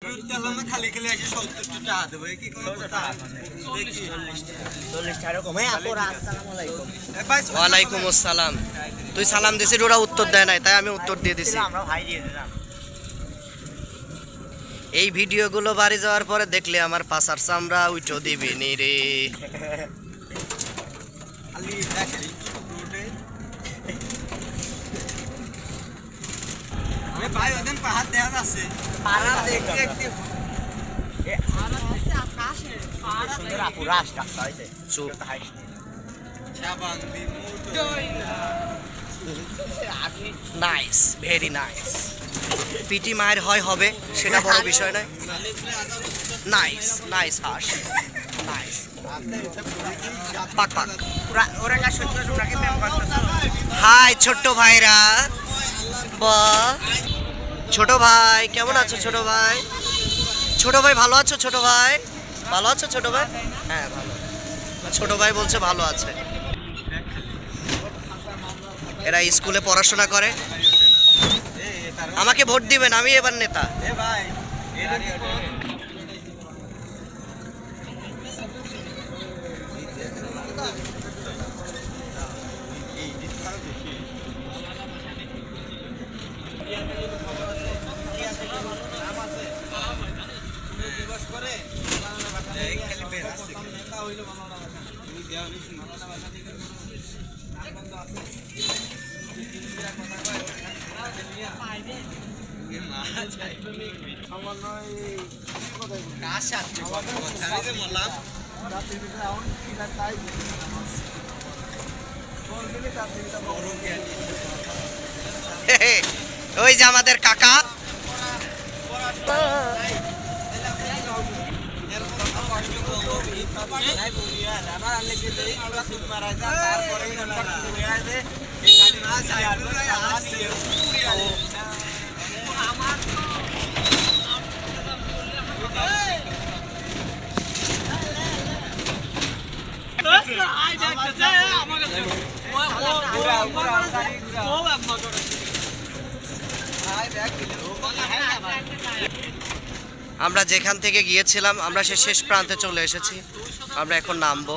খালি খালি এসে 70 টাকা দেবে কি কোনো কথা দেখি 40 টাকা কমে আপরা আসসালামু আলাইকুম ওয়া আলাইকুম আসসালাম। তুই সালাম দিছিস, ওরা উত্তর দেয় নাই, তাই আমি উত্তর দিয়ে দিছি। আমরা ভাই দিয়ে দিলাম। এই ভিডিওগুলো বাড়ি যাওয়ার পরে দেখলে আমার পাছার চামড়া উইটো দিবি নি রে। খালি দেখেন রোডে এ ভাই ওদিন পাহাড় দেখা যাচ্ছে, পাহাড় দেখতে দেখতে এ পাহাড় আছে আকাশে, পাহাড় সুন্দর আপুরা আসছে হইছে চুপ শাবান বিমুটো নাইস, ভেরি নাইস। পিটি মায়ের হয় হবে সেটা বড় বিষয় নয়। নাইস নাইস হাস নাইস পাক পাক। ওরা কা সত্য তোমরা কি প্রেম করতেছো? হাই ছোট্ট ভাইরা, বাহ ছোট ভাই কেমন আছো? ছোট ভাই, ছোট ভাই ভালো আছো? ছোট ভাই ভালো আছো? ছোট ভাই হ্যাঁ ভালো। ছোট ভাই বলছে ভালো আছে। এরা স্কুলে পড়াশোনা করে। আমাকে ভোট দিবেন, আমি এবার নেতা। এ ভাই এটা কি ওই যে আমাদের কাকা, আমরা যেখান থেকে গিয়েছিলাম আমরা সে শেষ প্রান্তে চলে এসেছি। আমরা এখন নামবো।